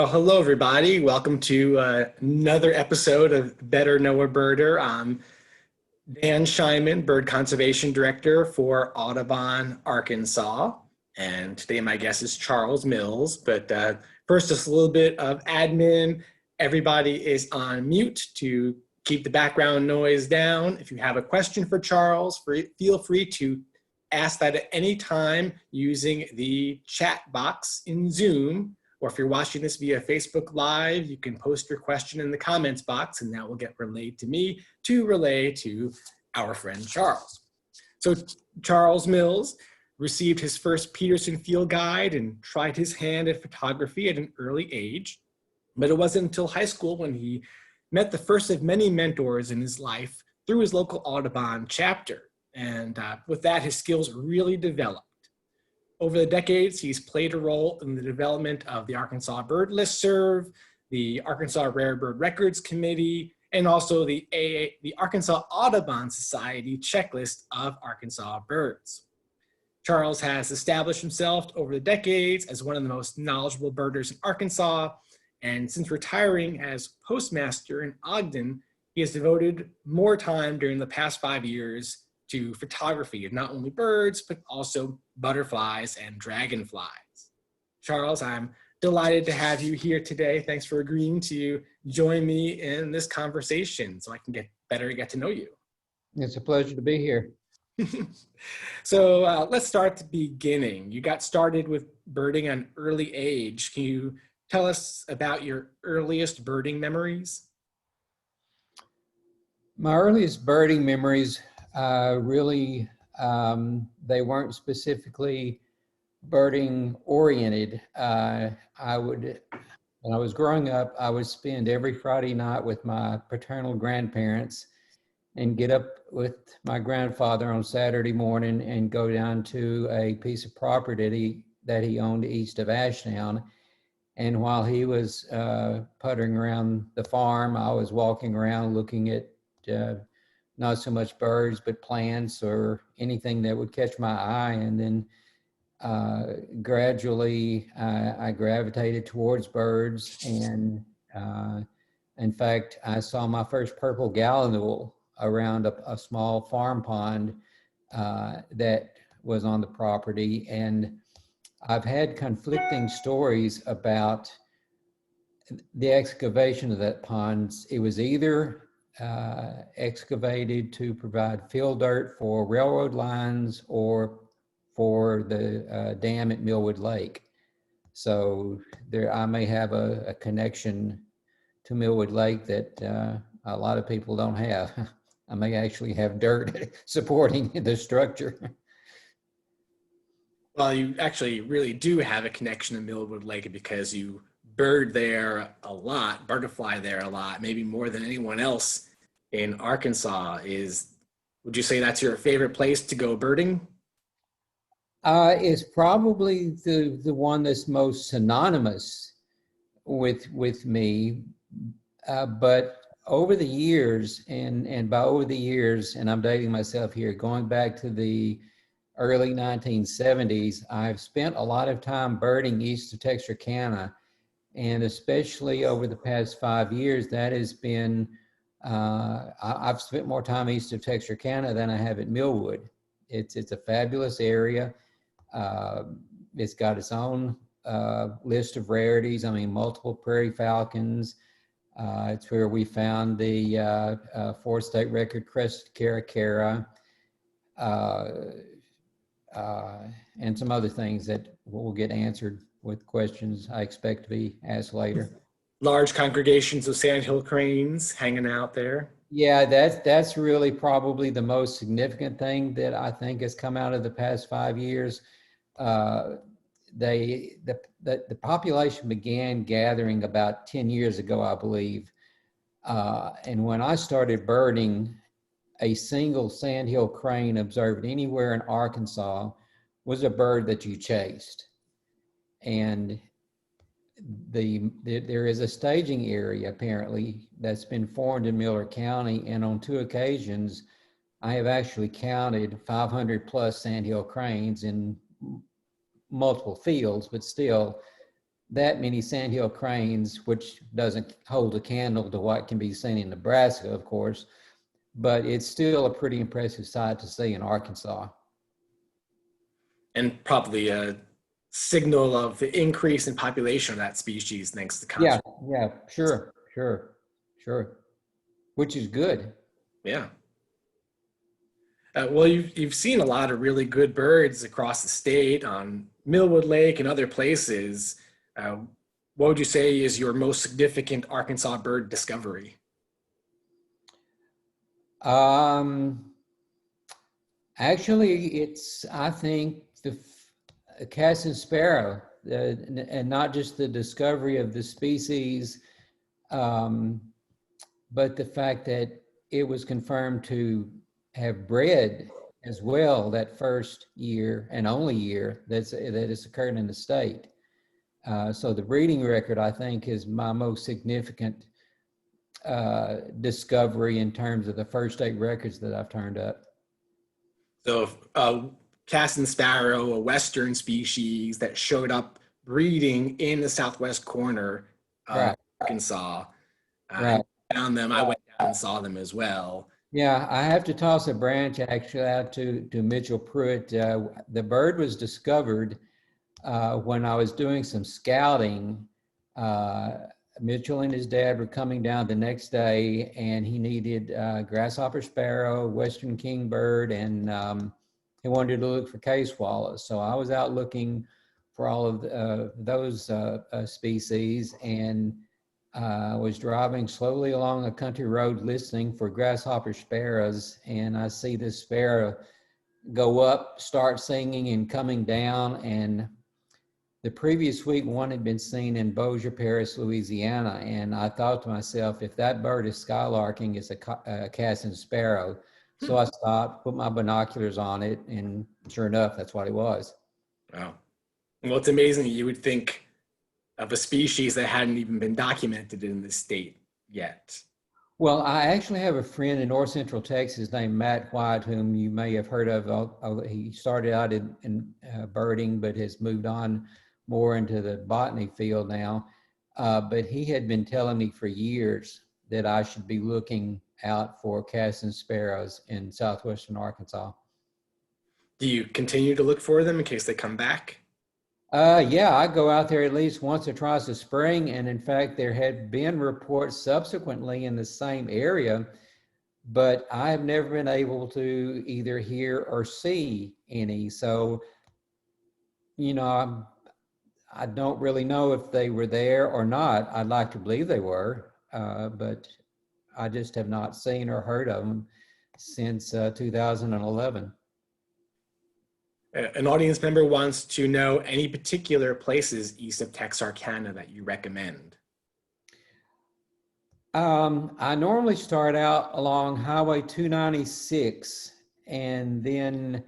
Well, hello, everybody. Welcome to another episode of Better Know a Birder. I'm Dan Scheinman, Bird Conservation Director for Audubon, Arkansas. And today my guest is Charles Mills. But first, just a little bit of admin. Everybody is on mute to keep the background noise down. If you have a question for Charles, feel free to ask that at any time using the chat box in Zoom. Or if you're watching this via Facebook Live, you can post your question in the comments box and that will get relayed to me to relay to our friend Charles. So Charles Mills received his first Peterson Field Guide and tried his hand at photography at an early age. But it wasn't until high school when he met the first of many mentors in his life through his local Audubon chapter. And with that, his skills really developed. Over the decades, he's played a role in the development of the Arkansas Bird Listserv, the Arkansas Rare Bird Records Committee, and also the Arkansas Audubon Society checklist of Arkansas birds. Charles has established himself over the decades as one of the most knowledgeable birders in Arkansas, and since retiring as postmaster in Ogden, he has devoted more time during the past 5 years to photography of not only birds, but also butterflies and dragonflies. Charles, I'm delighted to have you here today. Thanks for agreeing to join me in this conversation so I can get to know you. It's a pleasure to be here. So let's start at the beginning. You got started with birding at an early age. Can you tell us about your earliest birding memories? My earliest birding memories really, they weren't specifically birding oriented. When I was growing up, I would spend every Friday night with my paternal grandparents and get up with my grandfather on Saturday morning and go down to a piece of property that he owned east of Ashdown. And while he was puttering around the farm, I was walking around looking at not so much birds, but plants or anything that would catch my eye. And then gradually I gravitated towards birds. And in fact, I saw my first purple gallinule around a small farm pond that was on the property. And I've had conflicting stories about the excavation of that pond. It was either excavated to provide fill dirt for railroad lines or for the dam at Millwood Lake. So there, I may have a connection to Millwood Lake that a lot of people don't have. I may actually have dirt supporting the structure. Well, you actually really do have a connection to Millwood Lake because you bird there a lot, butterfly there a lot, maybe more than anyone else in Arkansas. Would you say that's your favorite place to go birding? It's probably the one that's most synonymous with me, but over the years, and by over the years, and I'm dating myself here, going back to the early 1970s, I've spent a lot of time birding east of Texarkana, and especially over the past 5 years, that has been, I've spent more time east of Texarkana than I have at Millwood. It's a fabulous area. It's got its own list of rarities. I mean, multiple prairie falcons. It's where we found the fourth state record crested caracara, and some other things that will get answered with questions I expect to be asked later. Large congregations of Sandhill Cranes hanging out there. Yeah, that's really probably the most significant thing that I think has come out of the past 5 years. The population began gathering about 10 years ago, I believe. And when I started birding, a single sandhill crane observed anywhere in Arkansas was a bird that you chased. And there is a staging area apparently that's been formed in Miller County, and on 2 occasions I have actually counted 500 plus sandhill cranes in multiple fields, but still that many Sandhill Cranes, which doesn't hold a candle to what can be seen in Nebraska, of course, but it's still a pretty impressive sight to see in Arkansas. And probably a signal of the increase in population of that species thanks to Yeah, conservation. yeah, sure. Which is good. Yeah. Well, you've seen a lot of really good birds across the state on Millwood Lake and other places. Uh, what would you say is your most significant Arkansas bird discovery? Um, Actually, I think, the Cassin sparrow, and not just the discovery of the species, um, but the fact that it was confirmed to have bred as well that first year and only year that it's occurred in the state. So the breeding record, I think, is my most significant discovery in terms of the first 8 records that I've turned up. So, Cassin sparrow, a western species that showed up breeding in the southwest corner of Right, Arkansas. right. Found them. I went down and saw them as well. Yeah, I have to toss a branch actually out to Mitchell Pruitt. The bird was discovered when I was doing some scouting. Mitchell and his dad were coming down the next day, and he needed grasshopper sparrow, western kingbird, and he wanted to look for case swallows. So I was out looking for all of those species, and was driving slowly along a country road listening for grasshopper sparrows, and I see this sparrow go up, start singing and coming down, and the previous week one had been seen in Bossier Parish, Louisiana, and I thought to myself, if that bird is skylarking, it's a Cassin sparrow. So I stopped, put my binoculars on it, and sure enough, that's what it was. Wow. Well, it's amazing that you would think of a species that hadn't even been documented in the state yet. Well, I actually have a friend in North Central Texas named Matt White, whom you may have heard of. He started out in birding, but has moved on more into the botany field now. But he had been telling me for years that I should be looking out for Cassin sparrows in southwestern Arkansas. Do you continue to look for them in case they come back? Yeah, I go out there at least once or twice a spring, and in fact, there had been reports subsequently in the same area, but I have never been able to either hear or see any. So, you know, I don't really know if they were there or not. I'd like to believe they were, but I just have not seen or heard of them since 2011. An audience member wants to know any particular places east of Texarkana that you recommend. I normally start out along Highway 296, and then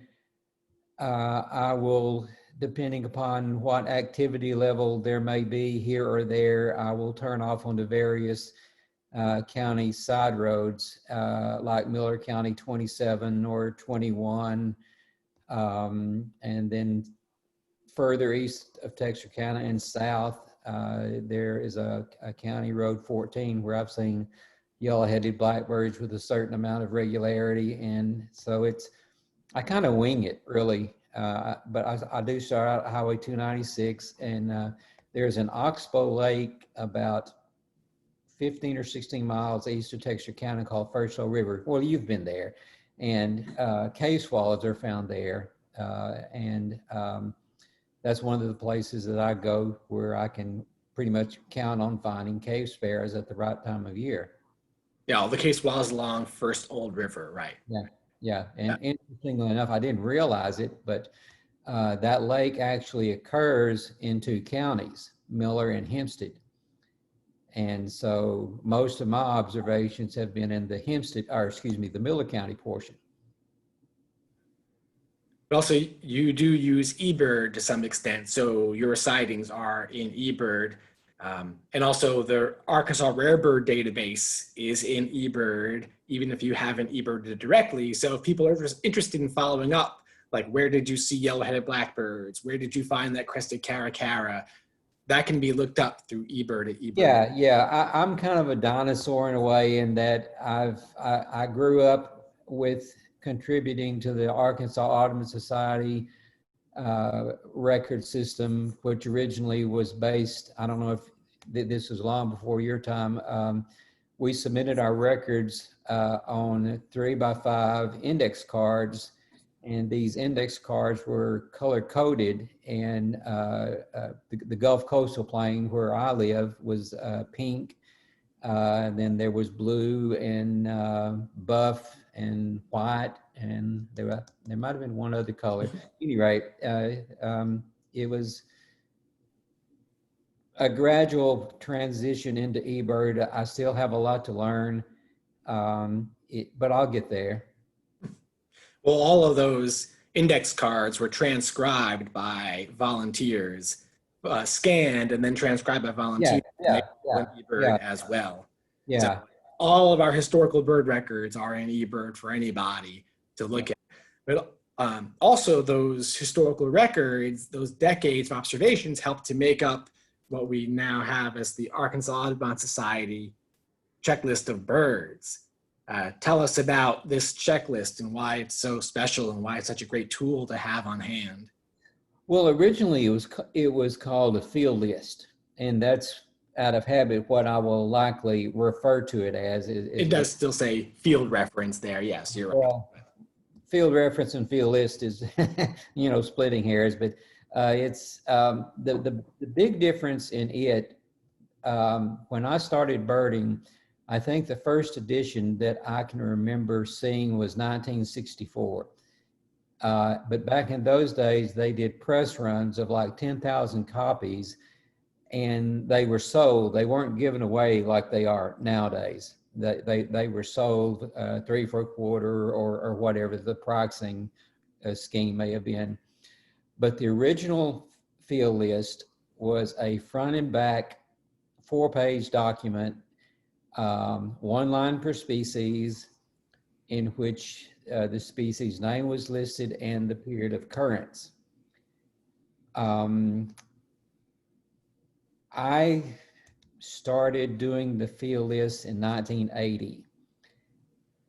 I will, depending upon what activity level there may be here or there, I will turn off onto various county side roads, like Miller County 27 or 21, and then further east of Texarkana and south, there is a county road 14 where I've seen yellow-headed blackbirds with a certain amount of regularity. And so I kind of wing it really. But I do start out at Highway 296, and there's an oxbow lake about 15 or 16 miles east of Texarkana called First Oak River. Well, you've been there. And cave swallows are found there. That's one of the places that I go where I can pretty much count on finding cave sparrows at the right time of year. Yeah, the case was along First Old River, right? Yeah. And interestingly enough, I didn't realize it, but that lake actually occurs in 2 counties, Miller and Hempstead. And so most of my observations have been in the Miller County portion. But also, you do use Ebird to some extent, so your sightings are in Ebird. And also, the Arkansas Rare Bird database is in Ebird, even if you haven't Ebirded directly. So if people are interested in following up, like where did you see yellow-headed blackbirds? Where did you find that crested caracara? that can be looked up through Ebird at Ebird. Yeah. I'm kind of a dinosaur in a way, in that I grew up with contributing to the Arkansas Audubon Society record system, which originally was based, I don't know if this was long before your time. We submitted our records on 3x5 index cards, and these index cards were color coded, and the Gulf Coastal Plain where I live was pink, and then there was blue and buff and white, and there might have been one other color. At any rate, it was a gradual transition into eBird. I still have a lot to learn, but I'll get there. Well, all of those index cards were transcribed by volunteers, scanned and then transcribed by volunteers. Yeah. Ebird as well. Yeah. So all of our historical bird records are in Ebird for anybody to look at. But also those historical records, those decades of observations, help to make up what we now have as the Arkansas Audubon Society checklist of birds. Tell us about this checklist and why it's so special and why it's such a great tool to have on hand. Well, originally it was called a field list, and that's out of habit what I will likely refer to it as. It does still say field reference there. Yes, you're right. Well, field reference and field list is, splitting hairs, but it's the big difference in it. When I started birding, I think the first edition that I can remember seeing was 1964. But back in those days, they did press runs of like 10,000 copies, and they were sold. They weren't given away like they are nowadays. They were sold 3 for a quarter or whatever the pricing scheme may have been. But the original field list was a front and back 4-page document, 1 line per species, in which the species name was listed and the period of occurrence. I started doing the field list in 1980.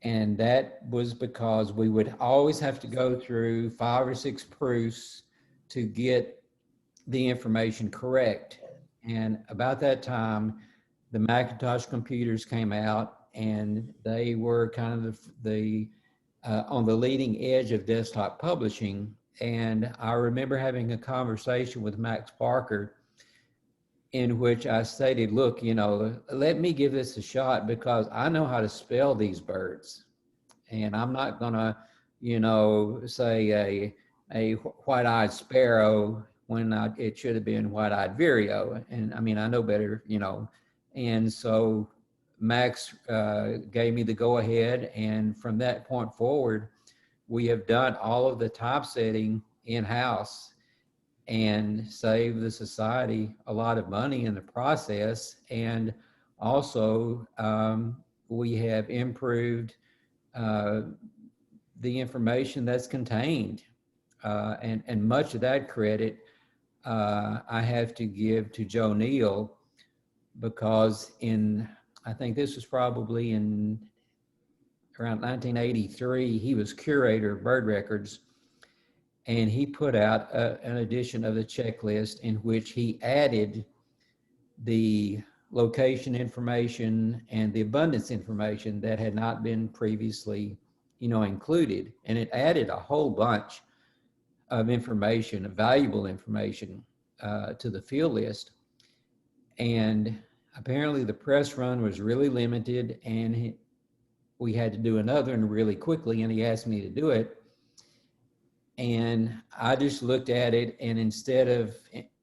And that was because we would always have to go through 5 or 6 proofs to get the information correct. And about that time, the Macintosh computers came out, and they were kind of on the leading edge of desktop publishing. And I remember having a conversation with Max Parker in which I stated, look, let me give this a shot, because I know how to spell these birds. And I'm not gonna, say a white-eyed sparrow when it should have been white-eyed vireo. And I mean, I know better, And so Max gave me the go-ahead. And from that point forward, we have done all of the typesetting in-house and saved the society a lot of money in the process. And also, we have improved the information that's contained. And much of that credit I have to give to Joe Neal, because I think this was probably in around 1983, he was curator of bird records, and he put out an edition of the checklist in which he added the location information and the abundance information that had not been previously, included. And it added a whole bunch of information, of valuable information to the field list. And apparently the press run was really limited, and we had to do another one really quickly, and he asked me to do it. And I just looked at it, and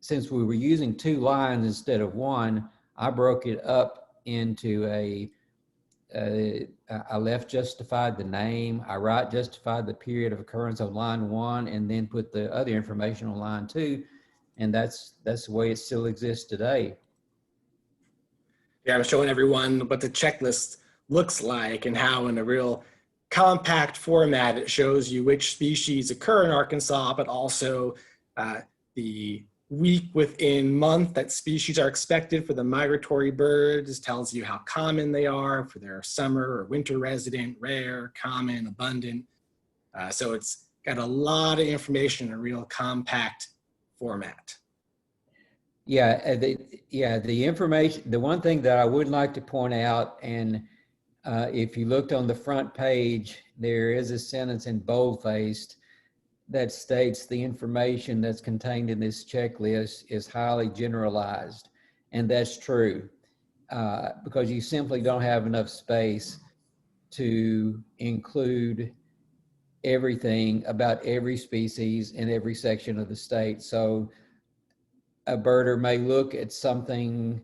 since we were using 2 lines instead of 1, I broke it up into I left justified the name, I right justified the period of occurrence on line 1, and then put the other information on line 2. And that's the way it still exists today. Yeah, I'm showing everyone what the checklist looks like and how in a real compact format it shows you which species occur in Arkansas, but also the week within month that species are expected for the migratory birds. It tells you how common they are for their summer or winter resident, rare, common, abundant. So it's got a lot of information in a real compact format. Yeah, the information, the one thing that I would like to point out, and if you looked on the front page, there is a sentence in bold-faced that states the information that's contained in this checklist is highly generalized. And that's true, because you simply don't have enough space to include everything about every species in every section of the state. So a birder may look at something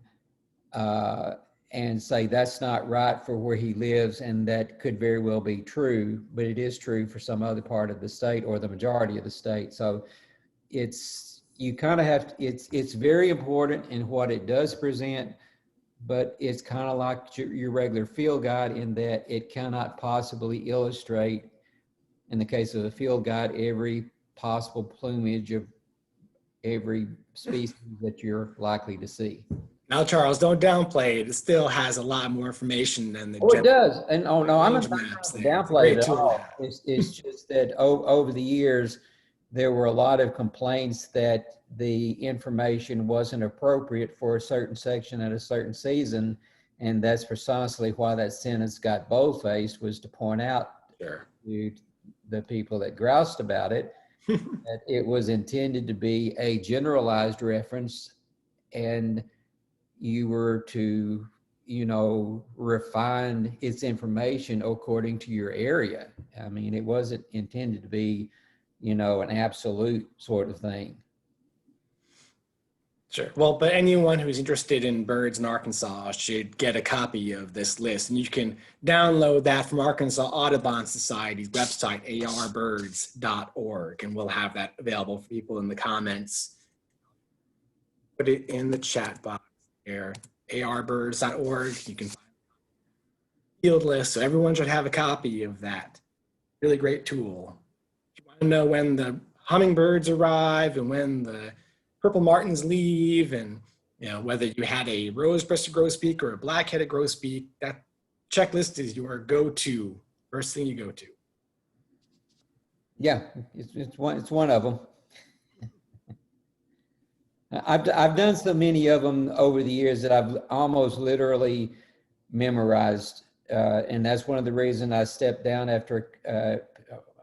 and say that's not right for where he lives, and that could very well be true, but it is true for some other part of the state or the majority of the state. So you kind of have to, it's very important in what it does present, but it's kind of like your regular field guide in that it cannot possibly illustrate, in the case of a field guide, every possible plumage of every species that you're likely to see. Now, Charles, don't downplay it. It still has a lot more information than the It does. And oh no, I'm not maps trying there. to downplay it at all. It's just that over the years, there were a lot of complaints that the information wasn't appropriate for a certain section at a certain season. And that's precisely why that sentence got bold-faced, was to point out to the people that groused about it that it was intended to be a generalized reference, and you were to, refine its information according to your area. I mean, it wasn't intended to be, an absolute sort of thing. Sure. Well, but anyone who's interested in birds in Arkansas should get a copy of this list. And you can download that from Arkansas Audubon Society's website, arbirds.org. And we'll have that available for people in the comments. Put it in the chat box there, arbirds.org. You can find the field list. So everyone should have a copy of that. Really great tool. If you want to know when the hummingbirds arrive and when the purple martins leave, and whether you had a rose-breasted grosbeak or a black-headed grosbeak, that checklist is your go-to, first thing you go to. Yeah, it's one of them. I've done so many of them over the years that I've almost literally memorized, and that's one of the reasons I stepped down after.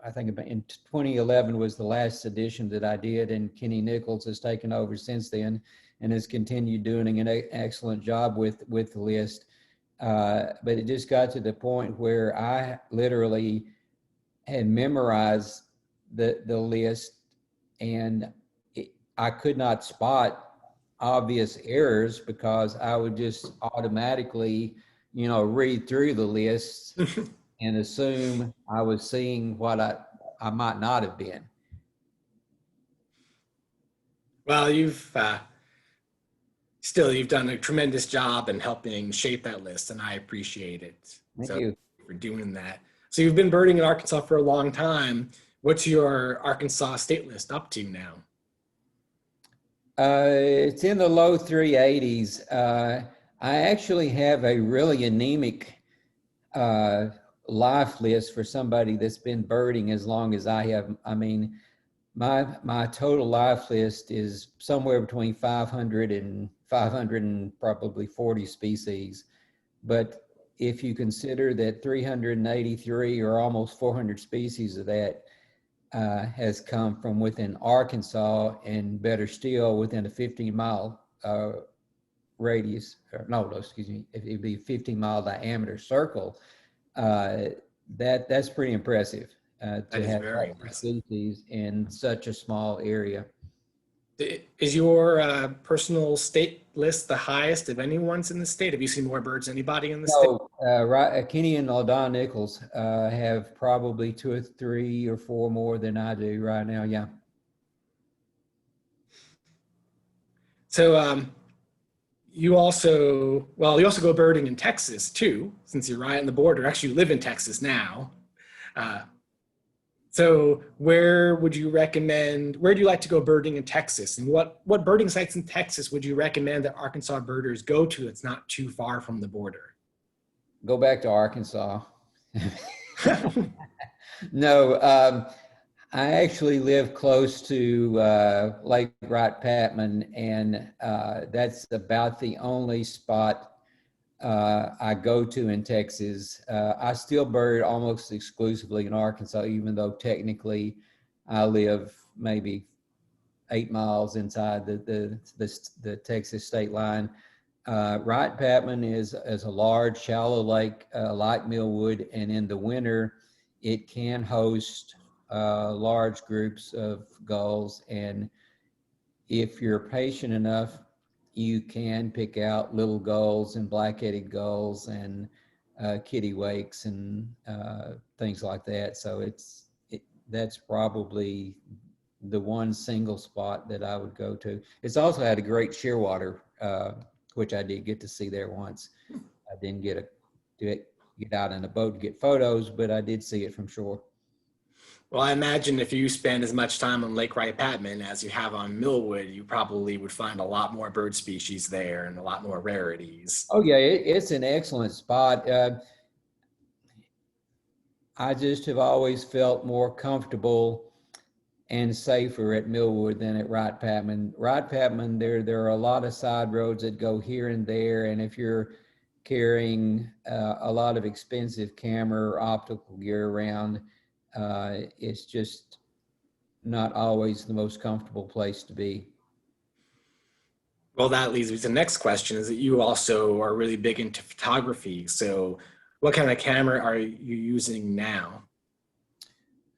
I think in 2011 was the last edition that I did, and Kenny Nichols has taken over since then and has continued doing an excellent job with the list. But it just got to the point where I literally had memorized the list, and I could not spot obvious errors because I would just automatically, read through the list and assume I was seeing what I might not have been. Well, you've done a tremendous job in helping shape that list, and I appreciate it. Thank you for doing that. So you've been birding in Arkansas for a long time. What's your Arkansas state list up to now? It's in the low 380s. I actually have a really anemic life list for somebody that's been birding as long as I have. I mean, my total life list is somewhere between 500 and 540 species. But if you consider that 383 or almost 400 species of that has come from within Arkansas, and better still, within a 15-mile radius, it'd be a 15-mile diameter circle, that's pretty impressive to have very impressive species in such a small area. Is your personal state list the highest of anyone's in the state? Have you seen more birds than anybody in the state? Right. Kenny and LaDon Nichols have probably 2 or 3 or 4 more than I do right now. Yeah. So you also go birding in Texas too, since you're right on the border. Actually, you live in Texas now. So where would you recommend, where do you like to go birding in Texas? And what birding sites in Texas would you recommend that Arkansas birders go to that's not too far from the border? Go back to Arkansas. No, I actually live close to Lake Wright-Patman, and that's about the only spot I go to in Texas. I still bird almost exclusively in Arkansas, even though technically I live maybe 8 miles inside the Texas state line. Wright-Patman is a large, shallow lake like Millwood, and in the winter, it can host large groups of gulls. And if you're patient enough, you can pick out little gulls and black-headed gulls and kittiwakes and things like that. So that's probably the one single spot that I would go to. It's also had a great shearwater, which I did get to see there once. I didn't get out in a boat to get photos, but I did see it from shore. Well, I imagine if you spend as much time on Lake Wright-Patman as you have on Millwood, you probably would find a lot more bird species there and a lot more rarities. Oh yeah, it's an excellent spot. I just have always felt more comfortable and safer at Millwood than at Wright-Patman. Wright-Patman, there are a lot of side roads that go here and there, and if you're carrying a lot of expensive camera or optical gear around, it's just not always the most comfortable place to be. Well, that leads me to the next question is that you also are really big into photography. So what kind of camera are you using now?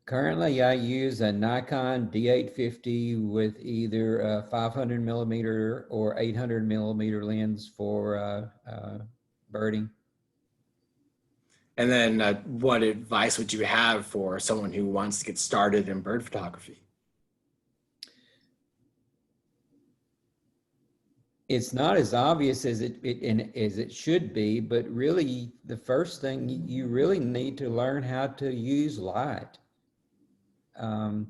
Currently, I use a Nikon D850 with either a 500 millimeter or 800 millimeter lens for birding. And then what advice would you have for someone who wants to get started in bird photography? It's not as obvious as it should be, but really the first thing you really need to learn how to use light. A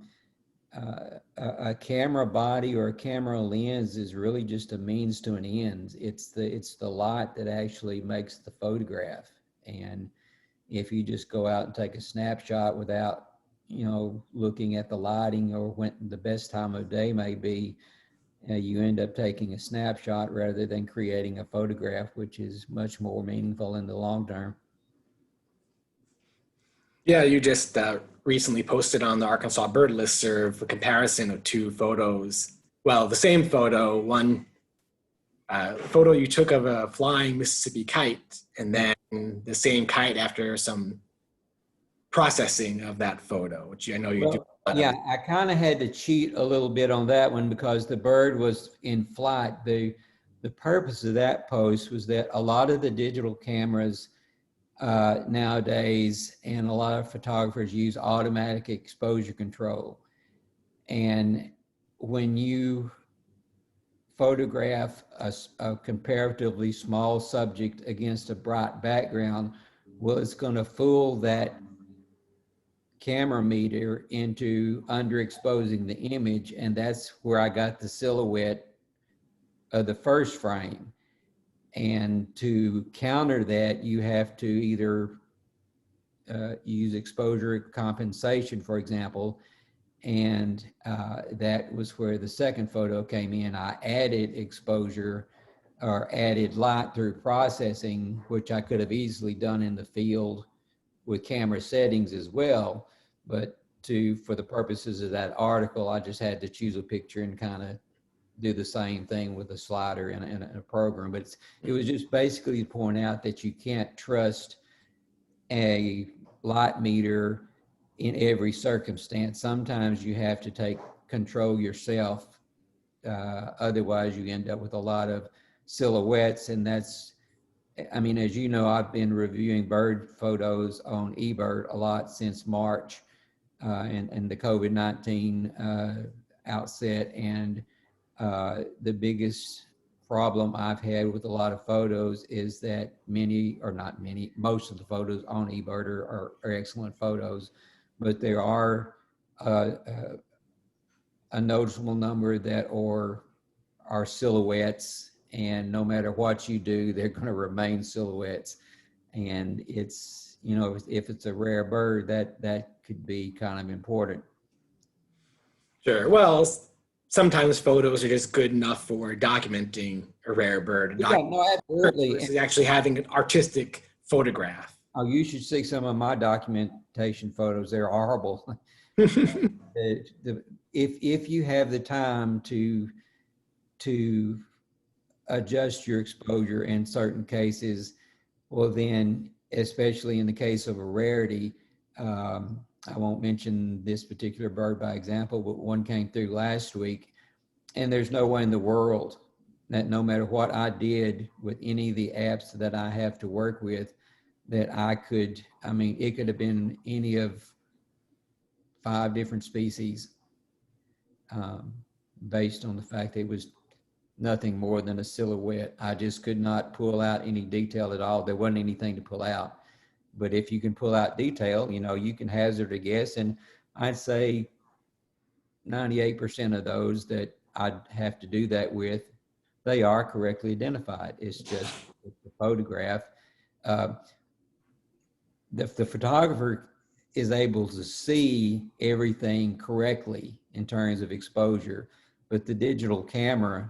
camera body or a camera lens is really just a means to an end. It's the light that actually makes the photograph. And if you just go out and take a snapshot without, looking at the lighting or when the best time of day may be, you end up taking a snapshot rather than creating a photograph, which is much more meaningful in the long term. Yeah, you just recently posted on the Arkansas Bird Listserv a comparison of two photos. Well, the same photo, one photo you took of a flying Mississippi kite, and then the same kite after some processing of that photo, which I know you do. Yeah, I kind of had to cheat a little bit on that one because the bird was in flight. The purpose of that post was that a lot of the digital cameras nowadays and a lot of photographers use automatic exposure control. And when you photograph a comparatively small subject against a bright background, well, it's going to fool that camera meter into underexposing the image, and that's where I got the silhouette of the first frame. And to counter that, you have to either use exposure compensation, for example, and that was where the second photo came in. I added exposure or added light through processing, which I could have easily done in the field with camera settings as well. But for the purposes of that article, I just had to choose a picture and kind of do the same thing with a slider in a program. But it was just basically to point out that you can't trust a light meter in every circumstance. Sometimes you have to take control yourself. Otherwise, you end up with a lot of silhouettes. And that's, I mean, as you know, I've been reviewing bird photos on Ebird a lot since March and the COVID-19 outset. And the biggest problem I've had with a lot of photos is that most of the photos on Ebird are excellent photos, but there are a noticeable number that are silhouettes, and no matter what you do, they're going to remain silhouettes. And it's, you know, if it's a rare bird, that could be kind of important. Sure. Well, sometimes photos are just good enough for documenting a rare bird. Yeah, no, absolutely. Versus actually having an artistic photograph. Oh, you should see some of my documentation photos. They're horrible. If you have the time to adjust your exposure in certain cases, well, then, especially in the case of a rarity, I won't mention this particular bird by example, but one came through last week, and there's no way in the world that no matter what I did with any of the apps that I have to work with, that I could, I mean, it could have been any of 5 different species, based on the fact that it was nothing more than a silhouette. I just could not pull out any detail at all. There wasn't anything to pull out. But if you can pull out detail, you know, you can hazard a guess. And I'd say 98% of those that I'd have to do that with, they are correctly identified. It's just the photograph. The photographer is able to see everything correctly in terms of exposure, but the digital camera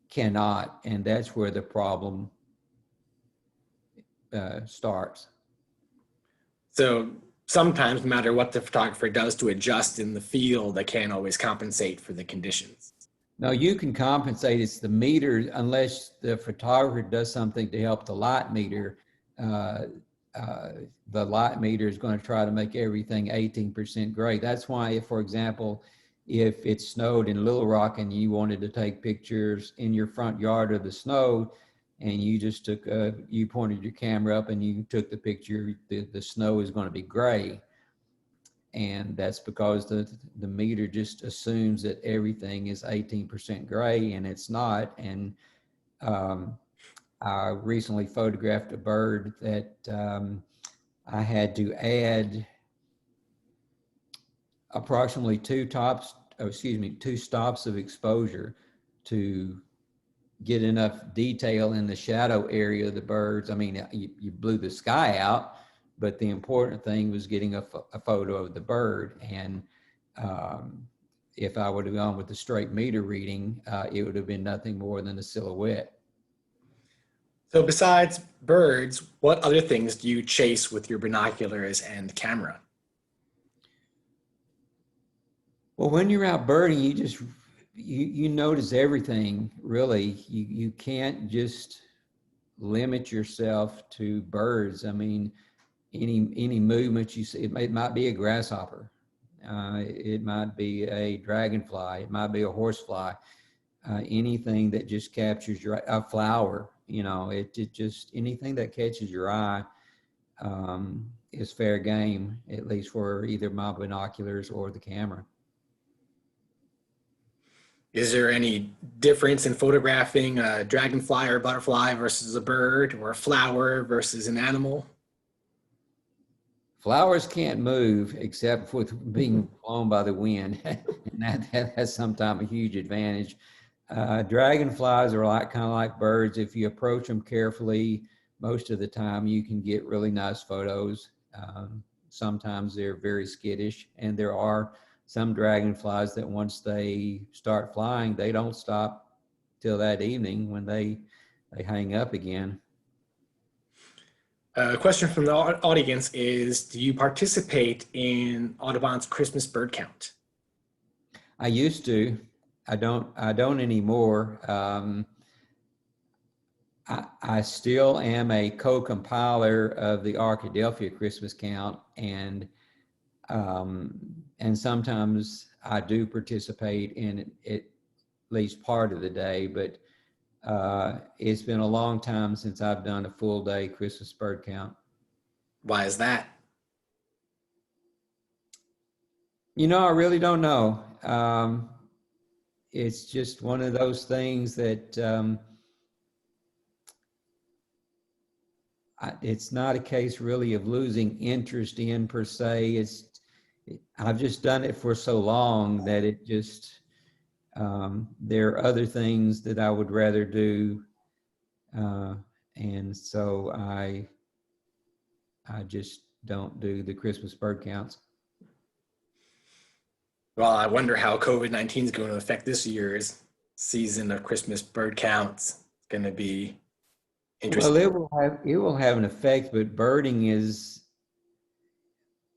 cannot, and that's where the problem starts. So sometimes, no matter what the photographer does to adjust in the field, they can't always compensate for the conditions. No, you can compensate. It's the meter, unless the photographer does something to help the light meter. The light meter is going to try to make everything 18% gray. That's why, if, for example, if it snowed in Little Rock and you wanted to take pictures in your front yard of the snow, and you just took, you pointed your camera up and you took the picture, the snow is going to be gray. And that's because the meter just assumes that everything is 18% gray, and it's not. And I recently photographed a bird that I had to add approximately 2 stops of exposure to get enough detail in the shadow area of the birds. I mean, you blew the sky out, but the important thing was getting a photo of the bird. And if I would have gone with the straight meter reading, it would have been nothing more than a silhouette. So besides birds, what other things do you chase with your binoculars and camera? Well, when you're out birding, you notice everything, really. You can't just limit yourself to birds. I mean, any movement you see, it might be a grasshopper, it might be a dragonfly, it might be a horsefly, anything that just captures a flower. You know, it just, anything that catches your eye is fair game, at least for either my binoculars or the camera. Is there any difference in photographing a dragonfly or a butterfly versus a bird, or a flower versus an animal? Flowers can't move except with being blown by the wind, and that has sometimes a huge advantage. Dragonflies are kind of like birds. If you approach them carefully, most of the time you can get really nice photos. Sometimes they're very skittish, and there are some dragonflies that once they start flying, they don't stop till that evening when they hang up again. A question from the audience is, do you participate in Audubon's Christmas bird count? I used to. I don't anymore. I still am a co-compiler of the Arkadelphia Christmas count, and sometimes I do participate in it at least part of the day, but it's been a long time since I've done a full day Christmas bird count. Why is that? You know, I really don't know. It's just one of those things that it's not a case really of losing interest in per se. I've just done it for so long that it just, there are other things that I would rather do. And so I just don't do the Christmas bird counts. Well, I wonder how COVID-19 is going to affect this year's season of Christmas bird counts. It's going to be Well, interesting. it will have an effect, but birding is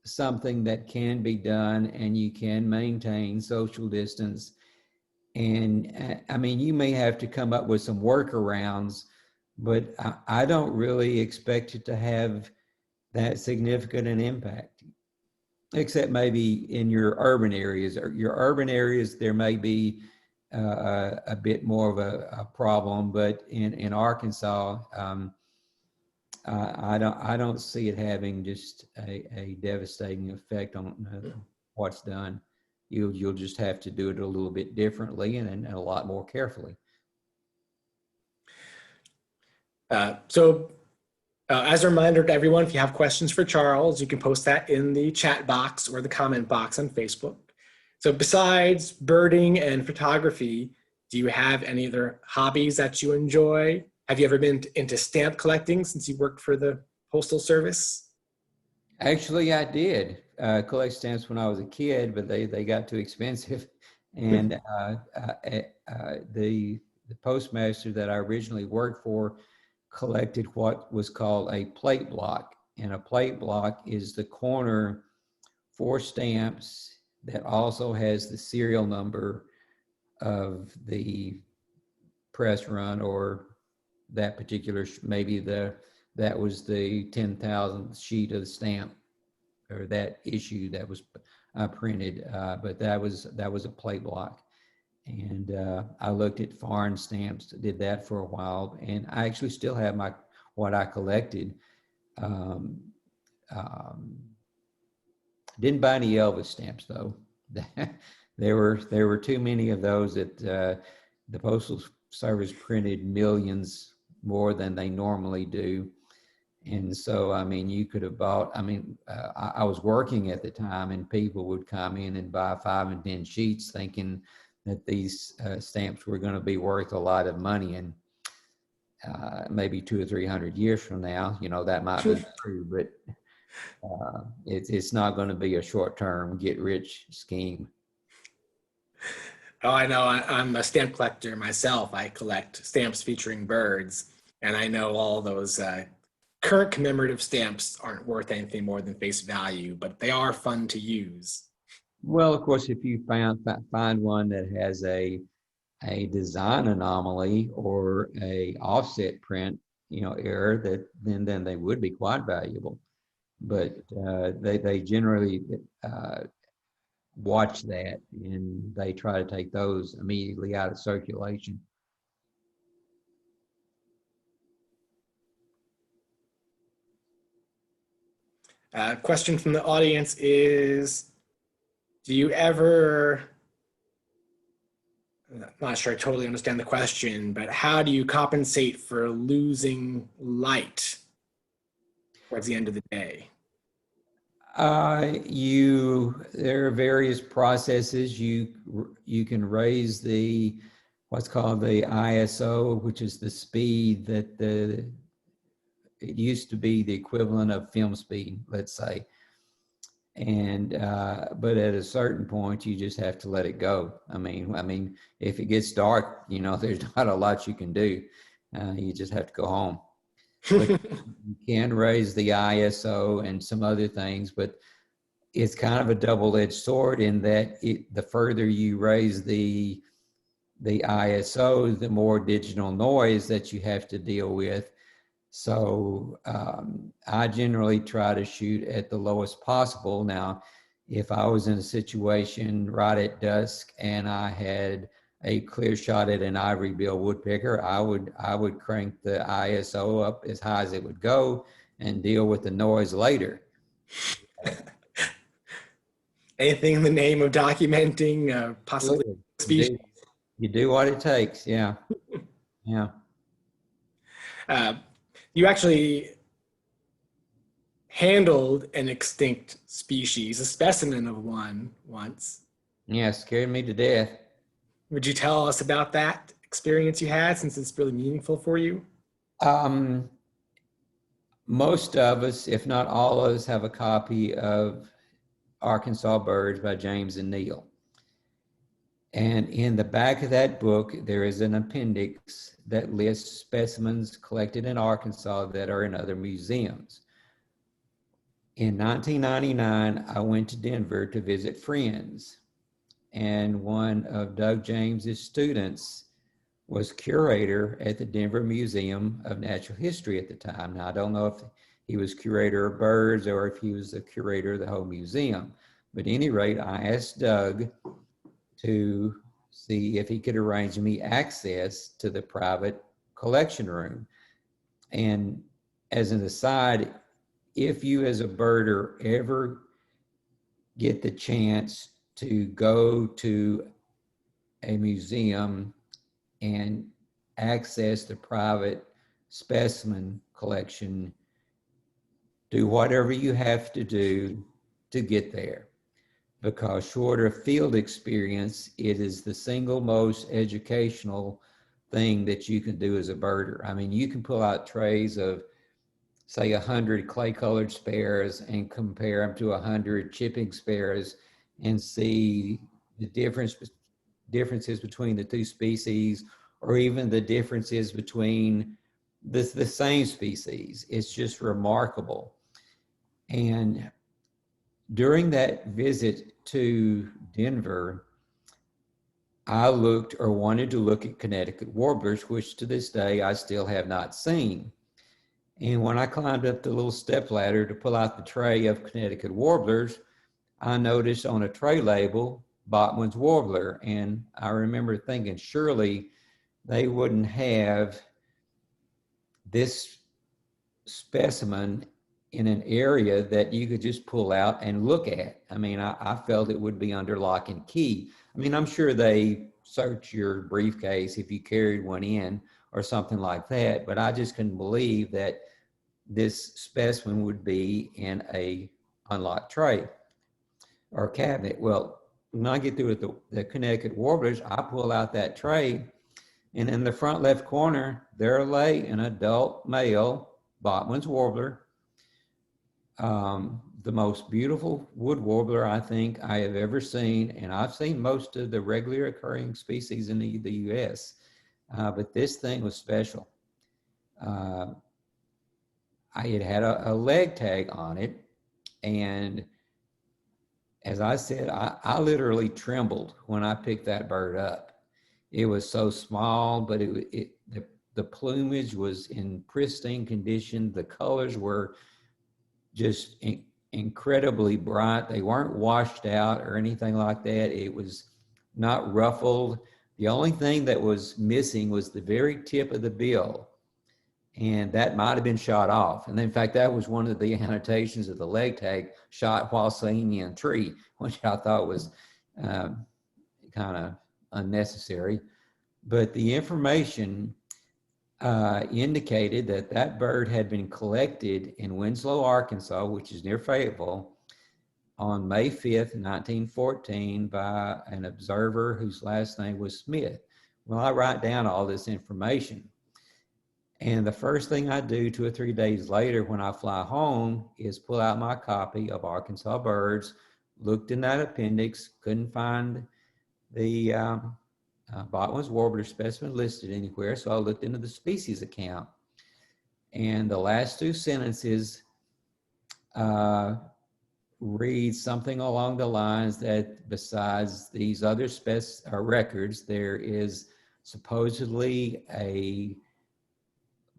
something that can be done, and you can maintain social distance. And I mean, you may have to come up with some workarounds, but I don't really expect it to have that significant an impact, except maybe in your urban areas. Or your urban areas, there may be a bit more of a problem, but in Arkansas, I don't see it having just a devastating effect on what's done. You'll just have to do it a little bit differently and a lot more carefully. As a reminder to everyone, if you have questions for Charles, you can post that in the chat box or the comment box on Facebook. So besides birding and photography, do you have any other hobbies that you enjoy? Have you ever been into stamp collecting since you worked for the Postal Service? Actually, I did collect stamps when I was a kid, but they got too expensive. And the postmaster that I originally worked for collected what was called a plate block. And a plate block is the corner for stamps that also has the serial number of the press run, or that particular, maybe that was the 10,000th sheet of the stamp, or that issue that was printed, but that was a plate block. And I looked at foreign stamps, did that for a while, and I actually still have what I collected. Didn't buy any Elvis stamps though. There were too many of those that the Postal Service printed millions more than they normally do. And so, I mean, you could have bought, I was working at the time, and people would come in and buy 5 and 10 sheets thinking that these stamps were going to be worth a lot of money. And maybe 200 or 300 years from now, that might be true, but it's not going to be a short-term get-rich scheme. Oh, I know. I'm a stamp collector myself. I collect stamps featuring birds, and I know all those current commemorative stamps aren't worth anything more than face value, but they are fun to use. Well, of course, if you find one that has a design anomaly or a offset print, error, that then they would be quite valuable. But they generally watch that, and they try to take those immediately out of circulation. Question from the audience is, do you ever, I'm not sure I totally understand the question, but how do you compensate for losing light towards the end of the day? There are various processes. You can raise what's called the ISO, which is the speed that it used to be the equivalent of film speed, let's say. And but at a certain point, you just have to let it go. I mean, if it gets dark, there's not a lot you can do. You just have to go home. But you can raise the ISO and some other things, but it's kind of a double-edged sword in that the further you raise the ISO, the more digital noise that you have to deal with. So I generally try to shoot at the lowest possible. Now, if I was in a situation right at dusk and I had a clear shot at an ivory bill woodpecker, I would crank the ISO up as high as it would go and deal with the noise later. Anything in the name of documenting possibly species. You do what it takes. Yeah. You actually handled an extinct species, a specimen of one once. Yeah, scared me to death. Would you tell us about that experience you had, since it's really meaningful for you? Um, Most of us, if not all of us, have a copy of Arkansas Birds by James and Neal. And in the back of that book, there is an appendix that lists specimens collected in Arkansas that are in other museums. In 1999, I went to Denver to visit friends, and one of Doug James's students was curator at the Denver Museum of Natural History at the time. Now, I don't know if he was curator of birds or if he was the curator of the whole museum, but at any rate, I asked Doug to see if he could arrange me access to the private collection room. And as an aside, if you as a birder ever get the chance to go to a museum and access the private specimen collection, do whatever you have to do to get there. Because short of field experience, it is the single most educational thing that you can do as a birder. I mean, you can pull out trays of, say, 100 clay-colored sparrows and compare them to 100 chipping sparrows and see the differences between the two species, or even the differences between the same species. It's just remarkable. And during that visit to Denver, I looked or wanted to look at Connecticut warblers, which to this day I still have not seen. And when I climbed up the little step ladder to pull out the tray of Connecticut warblers, I noticed on a tray label, Botman's warbler. And I remember thinking, surely they wouldn't have this specimen in an area that you could just pull out and look at. I mean, I felt it would be under lock and key. I mean, I'm sure they search your briefcase if you carried one in or something like that, but I just couldn't believe that this specimen would be in a unlocked tray or cabinet. Well, when I get through with the Connecticut warblers, I pull out that tray, and in the front left corner, there lay an adult male Botman's warbler, the most beautiful wood warbler I think I have ever seen, and I've seen most of the regularly occurring species in the U.S., but this thing was special. It had a leg tag on it, and as I said, I literally trembled when I picked that bird up. It was so small, but the plumage was in pristine condition. The colors were just incredibly bright. They weren't washed out or anything like that. It was not ruffled. The only thing that was missing was the very tip of the bill, and that might have been shot off. And in fact, that was one of the annotations of the leg tag, shot while singing in a tree, which I thought was kind of unnecessary. But the information indicated that that bird had been collected in Winslow, Arkansas, which is near Fayetteville, on May 5th, 1914 by an observer whose last name was Smith. Well, I write down all this information. And the first thing I do 2 or 3 days later when I fly home is pull out my copy of Arkansas Birds, looked in that appendix, couldn't find the Botman's warbler specimen listed anywhere, so I looked into the species account. And the last two sentences read something along the lines that besides these other records, there is supposedly a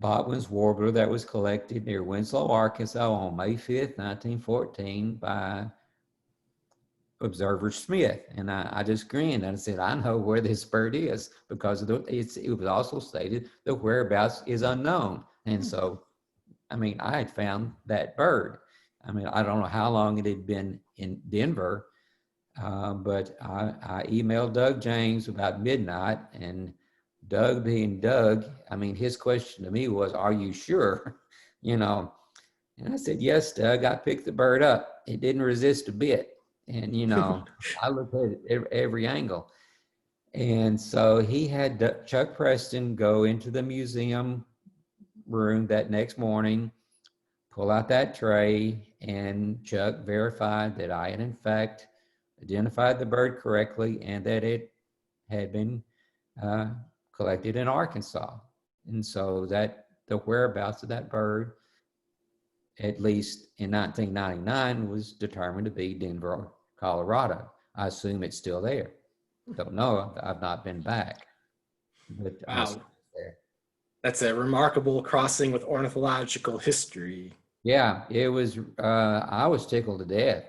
Botman's warbler that was collected near Winslow, Arkansas on May 5th, 1914 by observer Smith. And I just grinned and I said, I know where this bird is, because it was also stated the whereabouts is unknown. And so, I mean, I had found that bird. I mean, I don't know how long it had been in Denver, but I emailed Doug James about midnight, and Doug being Doug, I mean, his question to me was, are you sure? You know, And I said, yes, Doug, I picked the bird up. It didn't resist a bit. And, I looked at it every angle. And so he had Chuck Preston go into the museum room that next morning, pull out that tray, and Chuck verified that I had in fact identified the bird correctly and that it had been collected in Arkansas. And so that the whereabouts of that bird, at least in 1999, was determined to be Denver, Colorado. I assume it's still there. Don't know. I've not been back. But Wow. That's a remarkable crossing with ornithological history. Yeah, it was, I was tickled to death.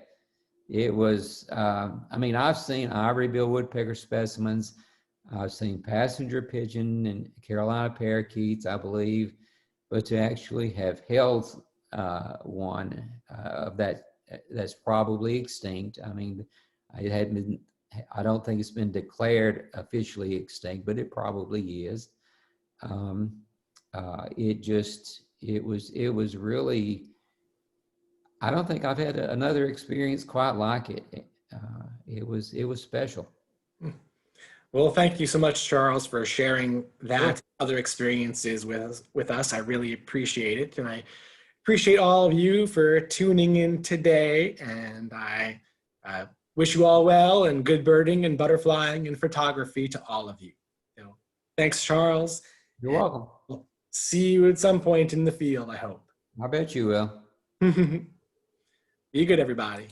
It was, I've seen ivory-bill woodpecker specimens. I've seen passenger pigeon and Carolina parakeets, I believe, but to actually have held one of that's probably extinct. It hadn't been, I don't think it's been declared officially extinct, but it probably is. It was really, I don't think I've had another experience quite like it. It was special. Well, thank you so much, Charles, for sharing that other experiences with us. I really appreciate it. And I appreciate all of you for tuning in today. And I wish you all well and good birding and butterflying and photography to all of you. So, thanks, Charles. You're welcome. We'll see you at some point in the field, I hope. I bet you will. Be good, everybody.